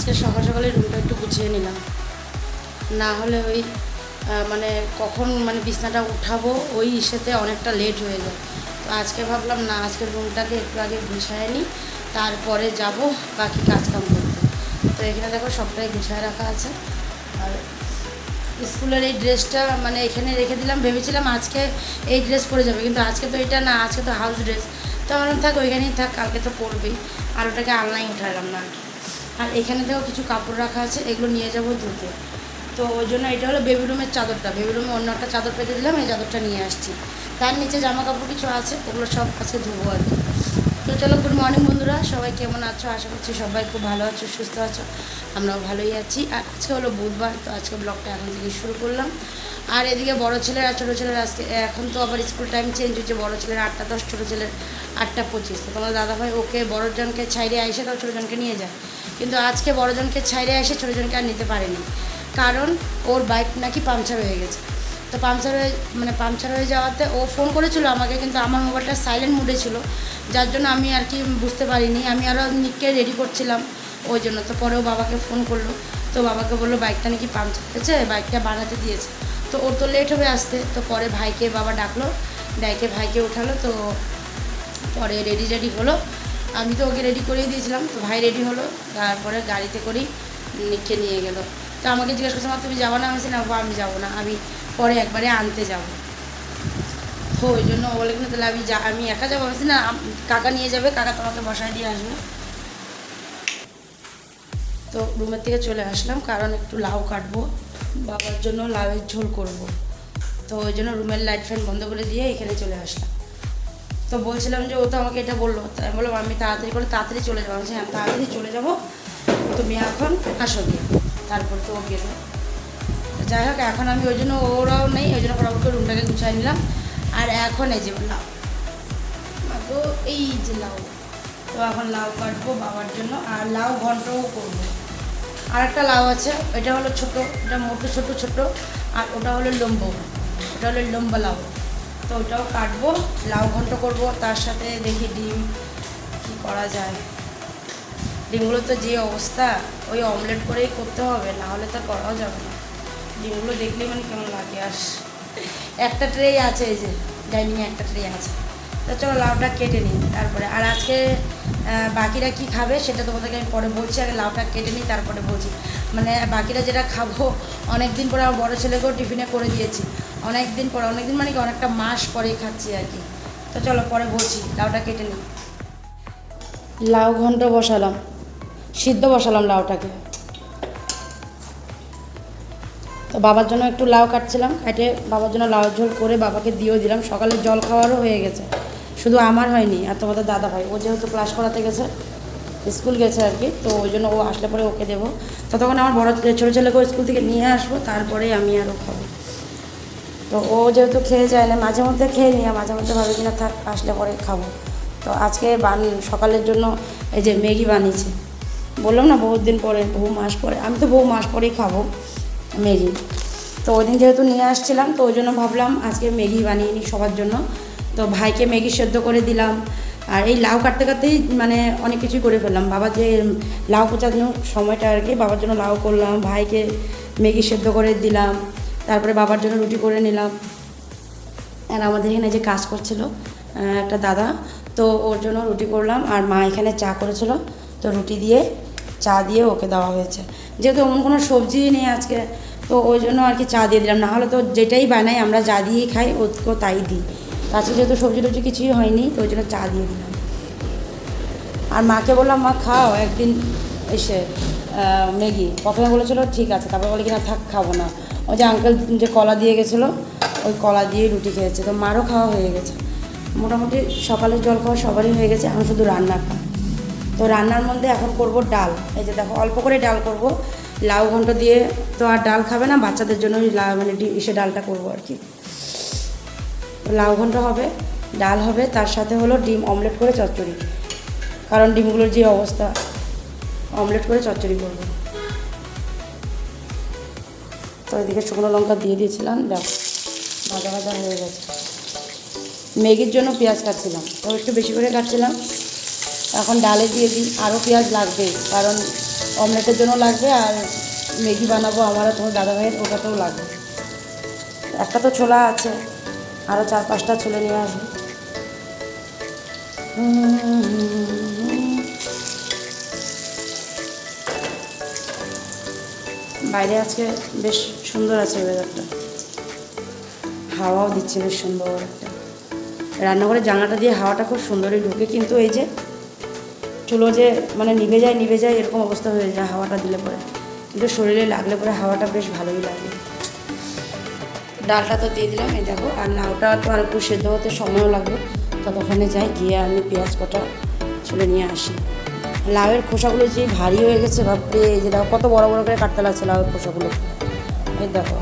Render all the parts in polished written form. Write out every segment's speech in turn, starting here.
আজকে সকাল সকালে রুমটা একটু গুছিয়ে নিলাম, না হলে ওই মানে কখন মানে বিছনাটা উঠাবো ওই ইসেতে অনেকটা লেট হয়ে যায়। তো আজকে ভাবলাম না, আজকে রুমটাকে একটু আগে গুছিয়ে নিই, তারপরে যাব বাকি কাজকাম করতে। তো এখানে দেখো সবটাই গুছিয়ে রাখা আছে। আর স্কুলের এই ড্রেসটা মানে এখানে রেখে দিলাম, ভেবেছিলাম আজকে এই ড্রেস পরে যাবে, কিন্তু আজকে তো এটা না, আজকে তো হাউস ড্রেস। তো আমার থাক ওইখানেই থাক, কালকে তো পরবেই। আর ওটাকে আলনায় উঠালাম না আর কি। আর এখানে দেখো কিছু কাপড় রাখা আছে, এগুলো নিয়ে যাবো ধুতে। তো ওই জন্য এটা হলো বেবি রুমের চাদরটা, বেবি রুমে অন্য একটা চাদর পেতে দিলাম, এই চাদরটা নিয়ে আসছি। তার নিচে জামা কাপড় কিছু আছে, ওগুলো সব আজকে ধুবো আর কি। তো চলো, গুড মর্নিং বন্ধুরা, সবাই কেমন আছো? আশা করছি সবাই খুব ভালো আছো, সুস্থ আছো। আমরাও ভালোই আছি। আর আজকে হলো বুধবার, তো আজকে ব্লগটা এখন থেকে শুরু করলাম। আর এদিকে বড় ছেলের আর ছোটো ছেলের আজকে এখন তো আবার স্কুল টাইম চেঞ্জ হচ্ছে, বড় ছেলের 8টা 10, ছোটো ছেলের 8টা 25। তো তোমার দাদাভাই ওকে বড়জনকে ছাইড়ে এসে তাও ছোটোজনকে নিয়ে যায়, কিন্তু আজকে বড়জনকে ছাইড়ে এসে ছোটোজনকে আর নিতে পারেনি, কারণ ওর বাইক নাকি পাংচার হয়ে গেছে। তো পাংচার হয়ে যাওয়াতে ও ফোন করেছিল আমাকে, কিন্তু আমার মোবাইলটা সাইলেন্ট মুডে ছিল, যার জন্য আমি আর কি বুঝতে পারিনি। আমি আরও নিককে রেডি করছিলাম ওই জন্য। তো পরেও বাবাকে ফোন করলো, তো বাবাকে বললো বাইকটা নাকি পাংচার হয়েছে, বাইকটা বানাতে দিয়েছে। তো ওর তো লেট হবে আসতে। তো পরে ভাইকে বাবা ডাকলো, ভাইকে উঠালো। তো পরে রেডি হলো, আমি তো ওকে রেডি করিয়ে দিয়েছিলাম। তো ভাই রেডি হলো, তারপরে গাড়িতে করেই নিককে নিয়ে গেল। তো আমাকে জিজ্ঞেস করছে, মা তুমি যাবো না? আমি না, আমি যাবো না, আমি পরে একবারে আনতে যাব। তো ওই জন্য ও বলে, তাহলে আমি একা যাবো? আমি না, কাকা নিয়ে যাবে, কাকা তোমাকে বসায় দিয়ে আসবে। তো রুমের থেকে চলে আসলাম, কারণ একটু লাউ কাটবো, বাবার জন্য লাউয়ের ঝোল করব। তো ওই জন্য রুমের লাইট ফ্যান বন্ধ করে দিয়ে এখানে চলে আসলাম। তো বলছিলাম যে ও তো আমাকে এটা বললো, তাই আমি বললাম আমি তাড়াতাড়ি চলে যাবো। আমি তাড়াতাড়ি চলে যাবো, তুমি এখন আসো গিয়ে। তারপর তো ও গেলো। যাই হোক, এখন আমি ওই জন্য ওরাও নেই, ওই জন্য ফটাফট রুমটাকে গুছিয়ে নিলাম। আর এখন এই যে লাউ, তো এই যে লাউ, তো এখন লাউ কাটবো বাবার জন্য, আর লাউ ঘন্টও করবো। আর একটা লাউ আছে, এটা হলো ছোটো, এটা মোটো ছোটো, আর ওটা হলো ওটা হলো লম্বা লাউ। তো ওটাও কাটবো, লাউ ঘন্ট করবো। তার সাথে দেখি ডিম কী করা যায়। ডিমগুলো তো যে অবস্থা, ওই অমলেট করেই করতে হবে, না হলে তো করাও যাবে না। ডিমগুলো দেখলেই মানে কেমন লাগে। আর একটা ট্রে আছে, এই যে ডাইনিংয়ে একটা ট্রে আছে। তো চলো লাউটা কেটে নিই তারপরে। আর আজকে বাকিরা কি খাবে সেটা তোমাদেরকে আমি পরে বলছি, আগে লাউটা কেটে নিই তারপরে বলছি। মানে বাকিরা যেটা খাবো, অনেক দিন পরে আমার বড়ো ছেলেকেও টিফিনে করে দিয়েছি, অনেক দিন মানে কি অনেকটা মাস পরেই খাচ্ছি আর কি। তো চলো পরে বলছি, লাউটা কেটে নিই। লাউ ঘন্ট বসালাম, সিদ্ধ বসালাম লাউটাকে। তো বাবার জন্য একটু লাউ কাটছিলাম, কাটে বাবার জন্য লাউ ঝোল করে বাবাকে দিয়েও দিলাম। সকালে জল খাওয়ারও হয়ে গেছে, শুধু আমার হয়নি। আর তোমাদের দাদা ভাই, ও যেহেতু ক্লাস করাতে গেছে, স্কুল গেছে আর কি, তো ওই জন্য ও আসলে পরে ওকে দেবো। ততক্ষণ আমার ছোটো ছেলেকেও স্কুল থেকে নিয়ে আসবো, তারপরে আমি আরও খাবো। তো ও যেহেতু খেয়ে যায় না, মাঝে মধ্যে খেয়ে নিই, মাঝে মধ্যে ভাবে কিনা থাক আসলে পরে খাবো। তো আজকে সকালের জন্য এই যে ম্যাগি বানিয়েছি, বললাম না বহুত দিন পরে, বহু মাস পরে, আমি তো বহু মাস পরেই খাবো ম্যাগি। তো ওই দিন যেহেতু নিয়ে আসছিলাম, তো ওই জন্য ভাবলাম আজকে ম্যাগি বানিয়ে নিই সবার জন্য। তো ভাইকে ম্যাগি সেদ্ধ করে দিলাম। আর এই লাউ কাটতে কাটতেই মানে অনেক কিছুই করে ফেললাম। বাবার যে লাউ কোচানোর সময়টা আর কি, বাবার জন্য লাউ করলাম, ভাইকে ম্যাগি সেদ্ধ করে দিলাম, তারপরে বাবার জন্য রুটি করে নিলাম। আর আমাদের এখানে যে কাজ করছিল একটা দাদা, তো ওর জন্য রুটি করলাম। আর মা এখানে চা করেছিল, তো রুটি দিয়ে চা দিয়ে ওকে দেওয়া হয়েছে। যেহেতু এমন কোনো সবজি নেই আজকে, তো ওই জন্য আর কি চা দিয়ে দিলাম। না হলে তো যেটাই বানাই আমরা যা দিয়েই খাই, ওকেও তাই দিই। আজকে যেহেতু সবজি টবজি কিছুই হয়নি, তো ওই জন্য চা দিয়ে দিলাম। আর মাকে বললাম, মা খাও একদিন এসে ম্যাগি। প্রথমে বলেছিলো ঠিক আছে, তারপর বলে কিনা থাক খাবো না। ওই যে আঙ্কেল যে কলা দিয়ে গেছিলো, ওই কলা দিয়ে রুটি খেয়েছে। তো মারও খাওয়া হয়ে গেছে, মোটামুটি সকালের জল খাওয়া সবারই হয়ে গেছে। এখন শুধু রান্না খাওয়া। তো রান্নার মধ্যে এখন করব ডাল। এই যে দেখো অল্প করে ডাল করব, লাউ ঘন্ট দিয়ে তো আর ডাল খাবে না, বাচ্চাদের জন্য মানে ডালটা করব আর কি। লাউ ঘন্ট হবে, ডাল হবে, তার সাথে হলো ডিম অমলেট করে চচ্চড়ি, কারণ ডিমগুলোর যে অবস্থা, অমলেট করে চচ্চড়ি করবো। তো এদিকে শুকনো লঙ্কা দিয়ে দিয়েছিলাম, দেখো ভাজা ভাজা হয়ে গেছে। ম্যাগির জন্য পেঁয়াজ কাটছিলাম, তো একটু বেশি করে কাটছিলাম। এখন ডালে দিয়ে দিই, আরও পেঁয়াজ লাগবে, কারণ অমলেটের জন্য লাগবে, আর ম্যাগি বানাবো আমার আর তোমার দাদাভাইয়ের, ওটাতেও লাগবে। একটা তো ছোলা আছে, আরও 4-5টা ছোলে নিয়ে আসবো। বাইরে আজকে বেশ সুন্দর আছে ওয়েদারটা, হাওয়াও দিচ্ছে বেশ সুন্দর একটা। রান্নাঘরের জানলাটা দিয়ে হাওয়াটা খুব সুন্দরই ঢুকে, কিন্তু এই যে চুলো যে মানে নিভে যায় এরকম অবস্থা হয়ে যায় হাওয়াটা দিলে পরে, কিন্তু শরীরে লাগলে পরে হাওয়াটা বেশ ভালোই লাগে। ডালটা তো দিয়ে দিলাম, এই দেখো। আর লাউটা তো আর একটু সেদ্ধ হতে সময়ও লাগবে, ততক্ষণে যাই গিয়ে আমি পেঁয়াজ কটা ছুলে নিয়ে আসি। লাউয়ের খোসাগুলো যে ভারী হয়ে গেছে ভাবতে, এই যে দেখো কত বড় বড় করে কাটতে লাগছে লাউয়ের খোসাগুলো। এই দেখো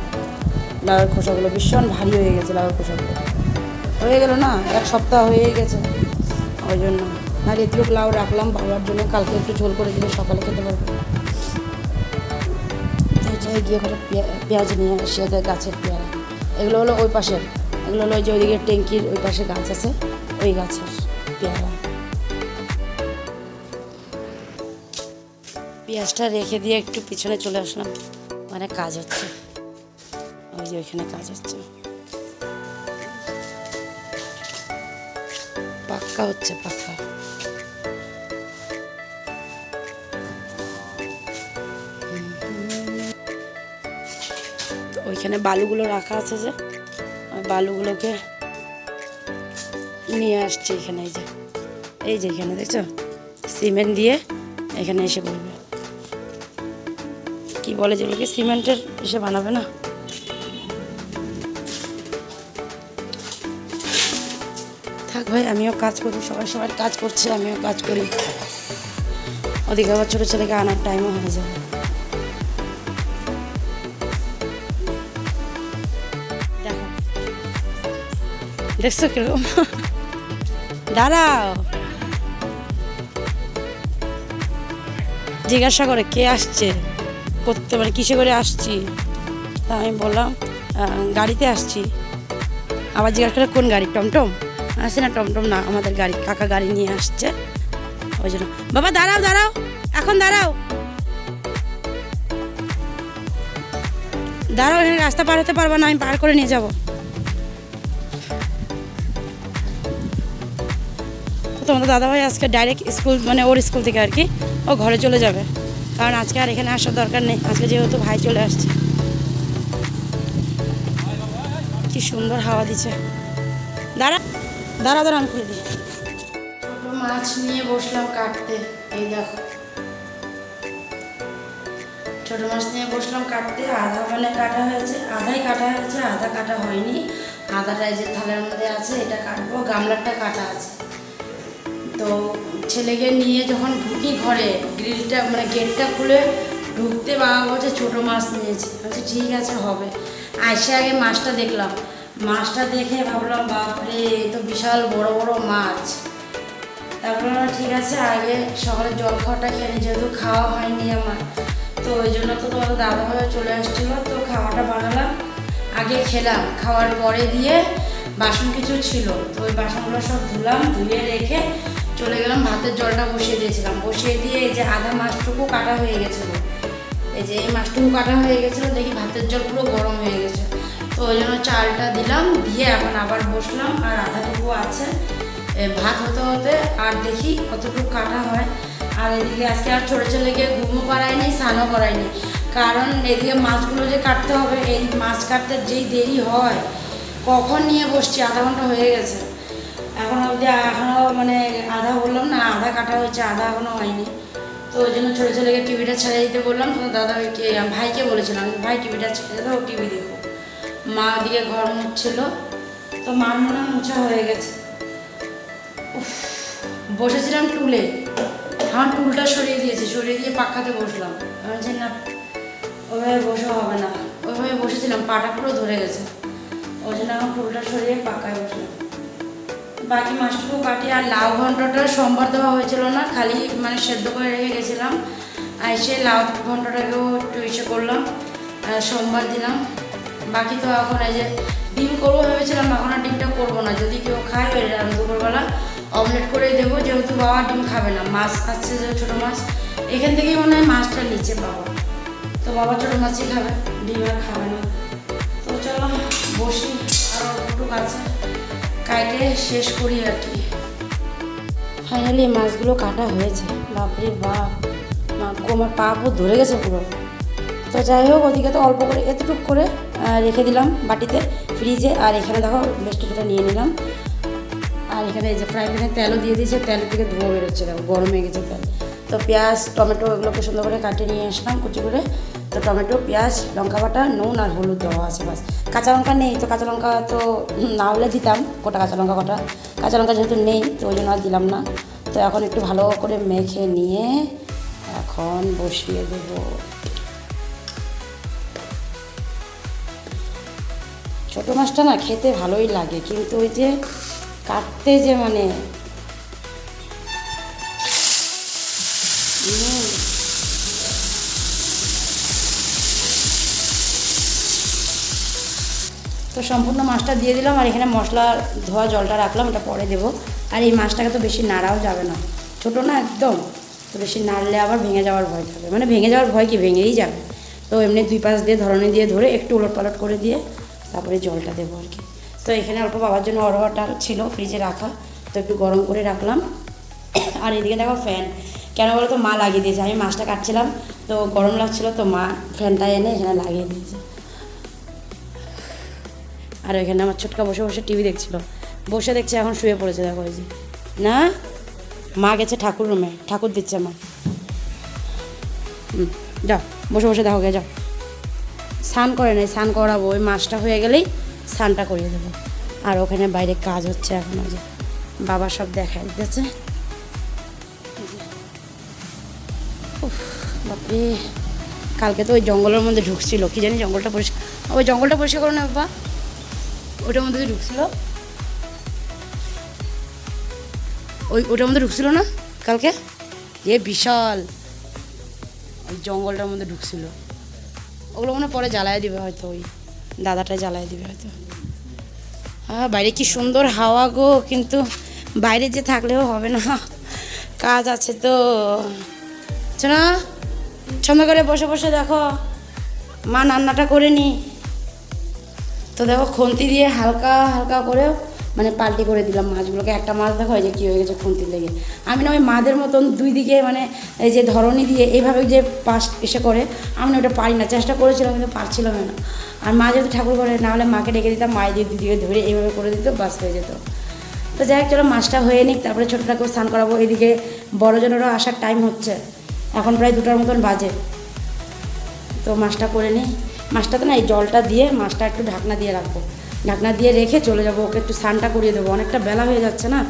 লাউয়ের খোসাগুলো ভীষণ ভারী হয়ে গেছে, লাউয়ের খোসাগুলো হয়ে গেল না, 1 সপ্তাহ হয়ে গেছে। ওই জন্য আর এটুকু লাউ রাখলাম বাবার জন্য, কালকে একটু ঝোল করে দিলে সকালে খেতে পারবো। যাই গিয়ে ওখানে পেঁয়াজ নিয়ে আসি, ওদের গাছের পেয়ারা। এগুলো হলো ওই পাশের, এগুলো হলো ওই যে ওইদিকে ট্যাঙ্কির ওই পাশে গাছ আছে, ওই গাছের পেয়ারা। পেঁয়াজটা রেখে দিয়ে একটু পিছনে চলে আসলাম, মানে কাজ হচ্ছে, ওই যে ওইখানে কাজ হচ্ছে, পাক্কা হচ্ছে পাক্কা। তো ওইখানে বালুগুলো রাখা আছে, যে ওই বালুগুলোকে নিয়ে আসছে এখানে। এই যে এখানে দেখছো সিমেন্ট দিয়ে এখানে এসে করবে, কি বলে যেগুলোকে সিমেন্টের এসে বানাবে না। থাক ভাই, আমিও কাজ করি, সবাই কাজ করছে, আমিও কাজ করি। ওদিকে আবার ছোটো ছেলেকে আনার টাইমও হয়ে যাবে। দেখো দেখছো কিরকম, দাঁড়াও, জিজ্ঞাসা করে কে আসছে করতে, মানে কিসে করে আসছি। তা আমি বললাম গাড়িতে আসছি। আবার জিজ্ঞাসা করে কোন গাড়ি, টমটম? আসে না, টমটম না, আমাদের গাড়ি, কাকা গাড়ি নিয়ে আসছে। ওই জন্য বাবা দাঁড়াও, এখন দাঁড়াও, এখানে রাস্তা পার হতে পারবো না, আমি পার করে নিয়ে যাবো। তোমাদের দাদাভাই আজকে ডাইরেক্ট স্কুল, মানে ওর স্কুল থেকে আর কি ও ঘরে চলে যাবে, কারণ আজকে আর এখানে আসার দরকার নেই, আজকে যেহেতু ভাই চলে আসছে। কি সুন্দর হাওয়া দিচ্ছে। দাঁড়াও আমি খুলে দিই। ছোটো মাছ নিয়ে বসলাম কাটতে, এই দেখো ছোটো মাছ নিয়ে বসলাম কাটতে। আধা মানে কাটা হয়েছে, আধাই কাটা হয়েছে, আধা কাটা হয়নি। আধাটা এই যে থালার মধ্যে আছে, এটা কাটবো। গামলাটা কাটা আছে। তো ছেলেকে নিয়ে যখন ঢুকি ঘরে, গ্রিলটা মানে গেটটা খুলে ঢুকতে বাবা বলছে ছোটো মাছ নিয়েছি। বলছে ঠিক আছে হবে। আইসে আগে মাছটা দেখলাম, মাছটা দেখে ভাবলাম বাপরে এ তো বিশাল বড় বড় মাছ। তারপর ঠিক আছে আগে সকালে জল খাওয়াটা খেয়ে নিই, যেহেতু খাওয়া হয়নি আমার, তো ওই জন্য তো তোমাদের দাদাভাইও চলে আসছিলো, তো খাওয়াটা বানালাম, আগে খেলাম। খাওয়ার পরে দিয়ে বাসন কিছু ছিল, তো ওই বাসনগুলো সব ধুলাম, ধুয়ে রেখে চলে গেলাম। ভাতের জলটা বসিয়ে দিয়েছিলাম, বসিয়ে দিয়ে এই যে আধা মাছটুকু কাটা হয়ে গেছিলো, এই যে এই মাছটুকু কাটা হয়ে গেছিলো, দেখি ভাতের জল পুরো গরম হয়ে গেছে, তো ওই জন্য চালটা দিলাম, দিয়ে এখন আবার বসলাম। আর আধাটুকু আছে, ভাত হতে হতে আর দেখি কতটুকু কাটা হয়। আর এদিকে আজকে আর ছোটো ছেলেকে ঘুমও পাড়ায়নি, স্নানও করায়নি, কারণ এদিকে মাছগুলো যে কাটতে হবে, এই মাছ কাটতে যেই দেরি হয়, কখন নিয়ে বসছি, আধা ঘন্টা হয়ে গেছে, এখন অবধি এখনও মানে আধা বললাম না, আধা কাটা হয়েছে, আধা এখনও হয়নি। তো ওই জন্য ছোটো ছেলেকে টিভিটা ছেড়ে দিতে বললাম। তো দাদাকে ভাইকে বলেছিলাম ভাই টিভিটা ছেড়ে দাও, টিভি দেখো। মা ওদিকে ঘর মুছছিল, তো মার মনে মোছা হয়ে গেছে। বসেছিলাম টুলে, আমার টুলটা সরিয়ে দিয়েছি, সরিয়ে দিয়ে পাখাতে বসলাম। বলছি না ওইভাবে বসে হবে না, ওইভাবে বসেছিলাম, পাটা পুরো ধরে গেছে, ওই জন্য আমার টুলটা সরিয়ে পাকায় বসলাম। বাকি মাছটুকু কাটি। আর লাউ ঘন্টটা সোমবার দেওয়া হয়েছিল না, খালি মানে সেদ্ধ করে রেখে গেছিলাম, আর সে লাউ ঘন্টটাকেও একটু ইসে করলাম, সোমবার দিলাম। বাকি তো এখন এই যে ডিম করবো ভেবেছিলাম, এখন আর ডিমটা করবো না, যদি কেউ খায় ওই দুপুরবেলা অমলেট করেই দেবো, যেহেতু বাবা ডিম খাবে না, মাছ খাচ্ছে যে ছোটো মাছ, এখান থেকেই মনে হয় মাছটা মাছটা নিচে পাবো। তো বাবা ছোটো মাছই খাবে, ডিম আর খাবে না। তো চলো বসি, আর অল্পটুক আছে কাইটে শেষ করি আর কি। ফাইনালি মাছগুলো কাটা হয়েছে। বাপরে বাপ, আমার পা পুরো ধরে গেছে পুরো। তো যাই হোক, ওদিকে তো অল্প করে এতটুকু করে রেখে দিলাম বাটিতে ফ্রিজে। আর এখানে দেখো বেশ কিছুটা নিয়ে নিলাম। আর এখানে এই যে ফ্রাই প্যানে তেলও দিয়ে দিয়েছে, তেলের থেকে ধোঁয়া বেরোচ্ছে, দেখো গরম হয়ে গেছে তেল। তো পেঁয়াজ টমেটো এগুলোকে সুন্দর করে কাটিয়ে নিয়ে আসলাম কুচি করে। তো টমেটো, পেঁয়াজ, লঙ্কা বাটা, নুন আর হলুদ দেওয়া আছে বাস। কাঁচা লঙ্কা নেই, তো কাঁচা লঙ্কা তো না হলে দিতাম, গোটা কাঁচা লঙ্কা কটা। কাঁচা লঙ্কা যেহেতু নেই তো ওই জন্য আর দিলাম না। তো এখন একটু ভালো করে মেখে নিয়ে এখন বসিয়ে দেবো। ছোটো মাছটা না খেতে ভালোই লাগে, কিন্তু ওই যে কাটতে যে মানে তো সম্পূর্ণ মাছটা দিয়ে দিলাম। আর এখানে মশলা ধোয়া জলটা রাখলাম, ওটা পরে দেবো। আর এই মাছটাকে তো বেশি নাড়াও যাবে না, ছোটো না একদম, তো বেশি নাড়লে আবার ভেঙে যাওয়ার ভয় থাকে, মানে ভেঙে যাওয়ার ভয় কি, ভেঙেই যাবে। তো এমনি দুই পাশ দিয়ে ধরনে দিয়ে ধরে একটু উলট পালট করে দিয়ে তারপরে জলটা দেবো আর কি। তো এখানে অল্প বাবার জন্য অরহর ডাল ছিল ফ্রিজে রাখা, তো একটু গরম করে রাখলাম। আর এদিকে দেখো ফ্যান, কেন বলো তো মা লাগিয়ে দিয়েছে। আমি মাছটা কাটছিলাম তো গরম লাগছিলো, তো মা ফ্যানটা এনে এখানে লাগিয়ে দিয়েছে। আর ওইখানে আমার ছোটকা বসে বসে টিভি দেখছিল, বসে দেখছে, এখন শুয়ে পড়েছে দেখো। ওই যে না, মা গেছে ঠাকুর রুমে, ঠাকুর দিচ্ছে মা। যাও বসে বসে দেখো, গে যাও। স্নান করে নেই, স্নান করাবো, ওই মাছটা হয়ে গেলেই স্নানটা করিয়ে দেবো। আর ওখানে বাইরে কাজ হচ্ছে এখন, ওই যে বাবা সব দেখায় দিতেছে। বাপরে, কালকে তো ওই জঙ্গলের মধ্যে ঢুকছিল, কি জানি জঙ্গলটা পরিষ্কার, ওই জঙ্গলটা পরিষ্কার করো না বাবা, ওটার মধ্যে ঢুকছিল, ওটার মধ্যে ঢুকছিল না কালকে, এ বিশাল ওই জঙ্গলটার মধ্যে ঢুকছিল। ওগুলো মনে পরে জ্বালায় দিবে হয়তো, ওই দাদাটাই জ্বালায় দিবে হয়তো। হ্যাঁ, বাইরে কি সুন্দর হাওয়া গো, কিন্তু বাইরে যে থাকলেও হবে না, কাজ আছে তো। না, সুন্দর করে বসে বসে দেখো মা রান্নাটা করে নি। তো দেখো খুন্তি দিয়ে হালকা হালকা করে মানে পাল্টি করে দিলাম মাছগুলোকে। একটা মাছ দেখো এই যে কী হয়ে গেছে খুন্তির লেগে। আমি না ওই মাদের মতন দুই দিকে মানে এই যে ধরনি দিয়ে এইভাবে যে পাশ এসে করে, আমি না ওটা পারি না, চেষ্টা করেছিলাম কিন্তু পারছিলাম না। আর মা যেহেতু ঠাকুর করে, না হলে মাকে ডেকে দিতাম, মায়ের দিয়ে দুদিকে ধরে এইভাবে করে দিত, বাস হয়ে যেত। তো যাই হোক, চলো মাছটা হয়ে নিক, তারপরে ছোটোটাকেও স্নান করাবো। এদিকে বড়জনেরও আসার টাইম হচ্ছে, এখন প্রায় 2টার মতন বাজে। তো মাছটা করে নিই। মাছটাতে না এই জলটা দিয়ে মাছটা একটু ঢাকনা দিয়ে রাখবো, ঢাকনা দিয়ে রেখে চলে যাবো, ওকে একটু স্নানটা করিয়ে দেবো, অনেকটা বেলা হয়ে যাচ্ছে না।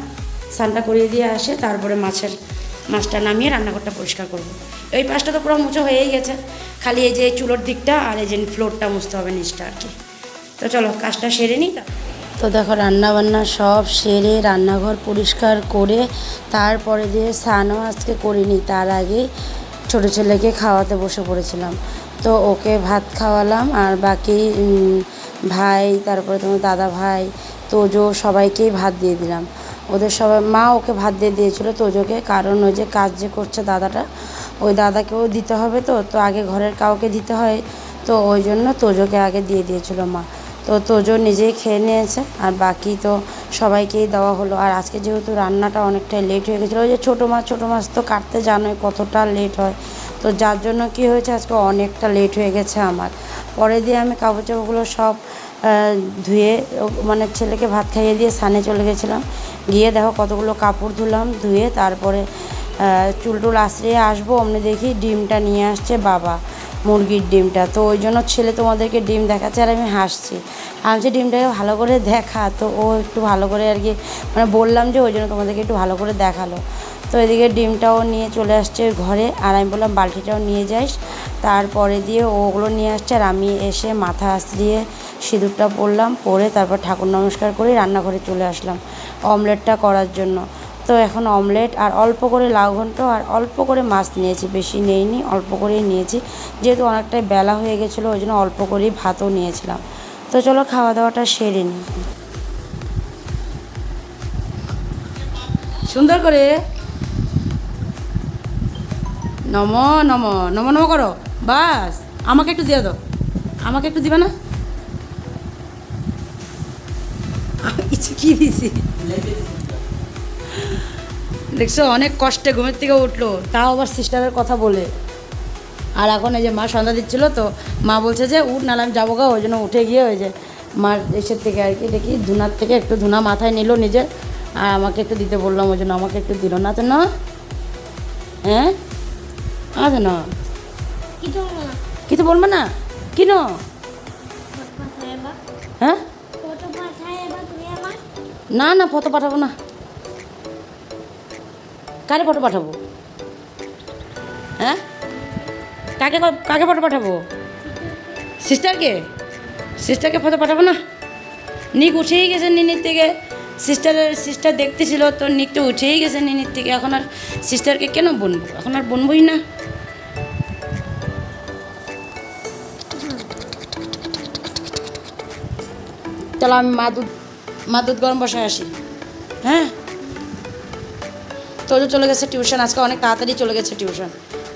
স্নানটা করিয়ে দিয়ে আসে তারপরে মাছটা নামিয়ে রান্নাঘরটা পরিষ্কার করবো। এই পাশটা তো পুরো মুছো হয়েই গেছে, খালি এই যে চুলোর দিকটা আর এই যে ফ্লোরটা মুছতে হবে, নিচটা আর কি। তো চলো কাজটা সেরে নিই। তো দেখো রান্না বান্না সব সেরে রান্নাঘর পরিষ্কার করে তারপরে যে স্নানও আজকে করিনি, তার আগেই ছোটো ছেলেকে খাওয়াতে বসে পড়েছিলাম। তো ওকে ভাত খাওয়ালাম, আর বাকি ভাই, তারপরে তোমার দাদা ভাই, তোজো, সবাইকেই ভাত দিয়ে দিলাম। ওদের সবাই, মা ওকে ভাত দিয়ে দিয়েছিলো তোজোকে, কারণ ওই যে কাজ যে করছে দাদাটা, ওই দাদাকেও দিতে হবে, তো আগে ঘরের কাউকে দিতে হয়, তো ওই জন্য তোজোকে আগে দিয়ে দিয়েছিলো মা। তো তোজো নিজেই খেয়ে নিয়েছে, আর বাকি তো সবাইকেই দেওয়া হলো। আর আজকে যেহেতু রান্নাটা অনেকটাই লেট হয়ে গেছিলো, ওই যে ছোটো মাছ তো কাটতে জানোই কতটা লেট হয়, তো যার জন্য কি হয়েছে আজকে অনেকটা লেট হয়ে গেছে আমার। পরে দিয়ে আমি কাপড় চাপড়গুলো সব ধুয়ে মানে ছেলেকে ভাত খাইয়ে দিয়ে স্নানে চলে গেছিলাম, গিয়ে দেখো কতগুলো কাপড় ধুলাম, ধুয়ে তারপরে চুল টুল আশ্রিয়ে আসবো, অমনি দেখি ডিমটা নিয়ে আসছে বাবা, মুরগির ডিমটা। তো ওই জন্য ছেলে তোমাদেরকে ডিম দেখাচ্ছে, আর আমি হাসছি, ডিমটাকে ভালো করে দেখা। তো ও একটু ভালো করে আর কি মানে বললাম যে ওই জন্য তোমাদেরকে একটু ভালো করে দেখালো। তো এদিকে ডিমটাও নিয়ে চলে আসছে ঘরে, আর আমি বললাম বালতিটাও নিয়ে যাইস। তারপরে দিয়ে ওগুলো নিয়ে আসছে, আর আমি এসে মাথা আশ্রিয়ে সিঁদুরটা পরলাম, পরে তারপর ঠাকুর নমস্কার করে রান্নাঘরে চলে আসলাম অমলেটটা করার জন্য। তো এখন অমলেট আর অল্প করে লাউ ঘন্ট আর অল্প করে মাছ নিয়েছি, বেশি নেইনি, অল্প করেই নিয়েছি, যেহেতু অনেকটাই বেলা হয়ে গেছিলো ওই জন্য অল্প করেই ভাতও নিয়েছিলাম। তো চলো খাওয়া দাওয়াটা সেরে নিই। সুন্দর করে নম নম নম নম করো, বাস। আমাকে একটু দিয়ে দাও, আমাকে একটু দিবে না? আমি কিছু কি দিছি দেখছো, অনেক কষ্টে ঘুমের থেকে উঠলো, তাও আবার সিস্টারের কথা বলে। আর এখন এই যে মা সন্ধ্যা দিচ্ছিলো, তো মা বলছে যে উঠ, নাহলে আমি যাবো গা। ওই জন্য উঠে গিয়ে ওই যে মার এসের থেকে আর কি দেখি ধুনার থেকে একটু ধুনা মাথায় নিল নিজের, আর আমাকে একটু দিতে বললাম, ওই জন্য আমাকে একটু দিল না। তো না, হ্যাঁ আছে না, কিছু বলবো না কিনো, হ্যাঁ না না ফটো পাঠাবো না। কারে ফটো পাঠাবো? হ্যাঁ কাকে কাকে ফটো পাঠাবো? সিস্টারকে? সিস্টারকে ফটো পাঠাবো না। নিক উঠেই গেছে নিনির থেকে, সিস্টার দেখতেছিল তো, নিক তো উঠেই গেছে নিনির থেকে। এখন আর সিস্টারকে কেন বলবো, এখন আর বলবোই না। চলো আমি মা দুধ গরম বসায় আসি। হ্যাঁ, তোজো চলে গেছে টিউশন, আজকে অনেক তাড়াতাড়ি চলে গেছে টিউশন,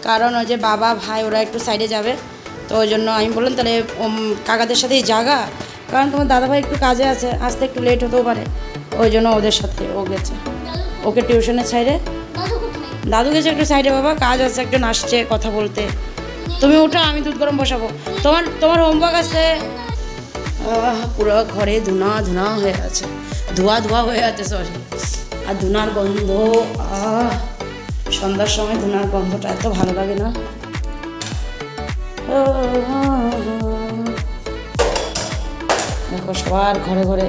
কারণ ওই যে বাবা ভাই ওরা একটু সাইডে যাবে, তো ওই জন্য আমি বললাম তাহলে কাকাদের সাথেই জাগা, কারণ তোমার দাদাভাই একটু কাজে আছে, আসতে একটু লেট হতেও পারে, ওই জন্য ওদের সাথে ও গেছে, ওকে টিউশনের সাইডে। দাদু গেছে একটু সাইডে, বাবা কাজ আছে, একজন আসছে কথা বলতে। তুমি উঠো, আমি দুধ গরম বসাবো। তোমার হোমওয়ার্ক আছে। পুরো ঘরে ধুনা ধুনা হয়ে আছে, ধোয়া ধোয়া হয়ে আছে, সরি। আর ধুনার গন্ধ, সন্ধ্যার সময় ধুনার গন্ধটা এত ভালো লাগে না। দেখো সবার ঘরে ঘরে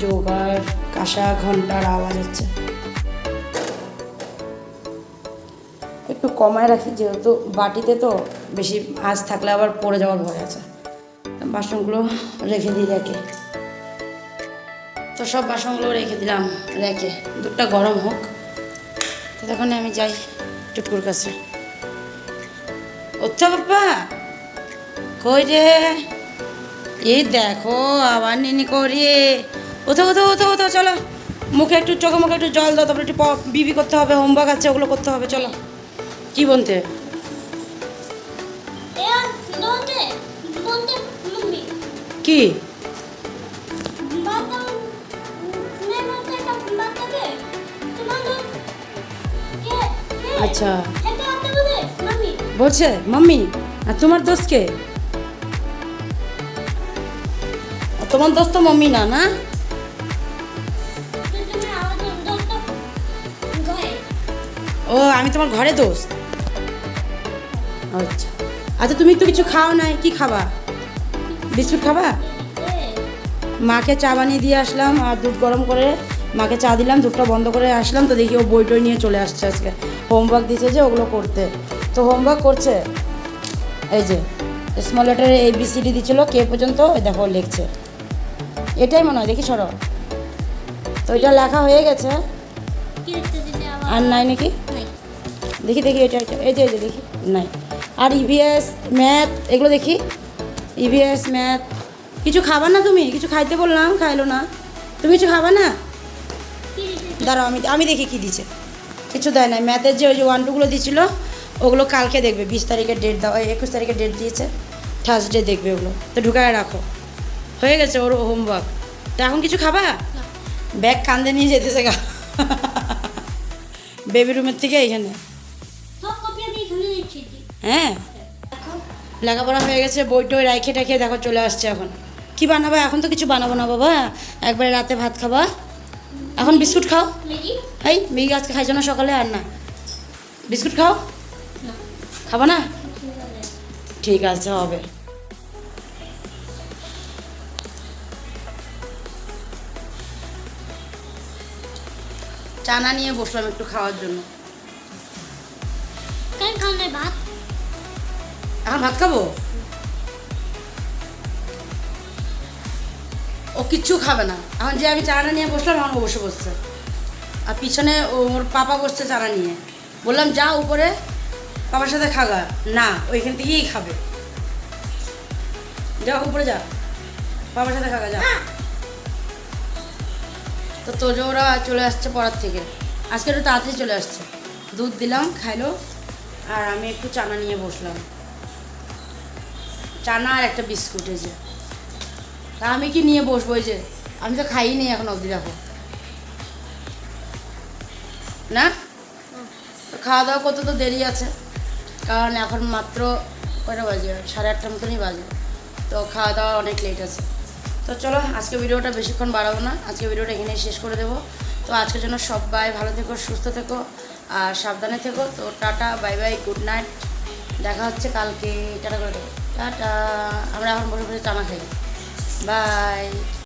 জোগাড় কাঁসা ঘন্টার আওয়াজ হচ্ছে। একটু কমায় রাখি, যেহেতু বাটিতে তো বেশি আঁচ থাকলে আবার পড়ে যাওয়ার ভয় আছে। বাসনগুলো রেখে দিই রেখে, তো সব বাসনগুলো রেখে দিলাম রেখে, দুধটা গরম হোক। তো তখন আমি যাই টুকুর কাছে। ওঠো বাবা, কই রে? এই দেখো আবার নিনি করি। ওঠো ওঠো ওঠো ওঠো, চলো মুখে একটু, চোখে মুখে একটু জল দাও, তারপরে একটু বিবি করতে হবে, হোমওয়ার্ক আছে ওগুলো করতে হবে। চলো, কি বলতে? কি আচ্ছা বলছে মাম্মি, আর তোমার দোস্ত কে? তোমার দোস্ত তো মাম্মি না, না? ও আমি তোমার ঘরে দোস্ত। আচ্ছা আচ্ছা, তুমি তো কিছু খাও নাই, কি খাবা? বিস্কুট খাবা? মাকে চা বানিয়ে দিয়ে আসলাম, আর দুধ গরম করে মাকে চা দিলাম, দুধটা বন্ধ করে আসলাম, তো দেখি ও বই টই নিয়ে চলে আসছে। আজকে হোমওয়ার্ক দিয়েছে যে ওগুলো করতে, তো হোমওয়ার্ক করছে। এই যে স্মল লেটারে ABCD দিচ্ছিল কে পর্যন্ত, দেখো লিখছে, এটাই মনে হয়, দেখি সরো। তো এটা লেখা হয়ে গেছে, আর নাই নাকি? দেখি দেখি, এটা এই যে দেখি নাই। আর EVS ম্যাথ এগুলো দেখি, EVS ম্যাথ। কিছু খাবার না তুমি? কিছু খাইতে বললাম, খাইলো না। তুমি কিছু খাবা না? দাঁড়াও আমি দেখি কি দিচ্ছে। কিছু দেয় নাই। ম্যাথের যে ওই যে 1 2গুলো দিচ্ছিল, ওগুলো কালকে দেখবে। 20 তারিখের ডেট দেওয়া, 21 তারিখের ডেট দিয়েছে, থার্সডে দেখবে ওগুলো। তো ঢুকায় রাখো, হয়ে গেছে ওর হোমওয়ার্ক। তো এখন কিছু খাবা? ব্যাগ কান্দে নিয়ে যেতেছে গা বেবি রুমের থেকে এইখানে। হ্যাঁ লেখাপড়া হয়ে গেছে, বই টই রাখে টাখে দেখো চলে আসছে। এখন কি বানাবো? এখন তো কিছু বানাবো না বাবা, একবারে রাতে ভাত খাবা। এখন বিস্কুট খাও। এই ম্যাগি আজকে খাইছো না সকালে? আর না, বিস্কুট খাও। খাবো না? ঠিক আছে, হবে। চানা নিয়ে বসলাম একটু খাওয়ার জন্য। ভাত এখন ভাত খাবো? ও কিচ্ছু খাবে না এখন। যে আমি চানা নিয়ে বসলাম, এখন বসে বসছে, আর পিছনে ওর পাপা বসছে চানা নিয়ে। বললাম যা উপরে পাপার সাথে খাগা, না ওইখান থেকেই খাবে। যা উপরে যা, পাপার সাথে খাগা যা। তো তোজো ওরা চলে আসছে পড়ার থেকে, আজকে একটু তাড়াতাড়ি চলে আসছে। দুধ দিলাম, খাইলো। আর আমি একটু চানা নিয়ে বসলাম, চানা আর একটা বিস্কুট। এই যে, তা আমি কি নিয়ে বসবো? এই যে আমি তো খাইনি এখন অবধি, রাখো না। তো খাওয়া দাওয়া করতে তো দেরি আছে, কারণ এখন মাত্র কয়টা বাজে, 8:30 মতনই বাজে। তো খাওয়া দাওয়া অনেক লেট আছে। তো চলো, আজকে ভিডিওটা বেশিক্ষণ বাড়াবো না, আজকে ভিডিওটা এখানেই শেষ করে দেবো। তো আজকের জন্য সবাই ভালো থেকো, সুস্থ থেকো আর সাবধানে থেকো। তো tata, bye bye, good night, দেখা হচ্ছে কালকে। টাটা করে দেবো, টাটা। আমরা এখন বসে বসে চানা খাই, বাই।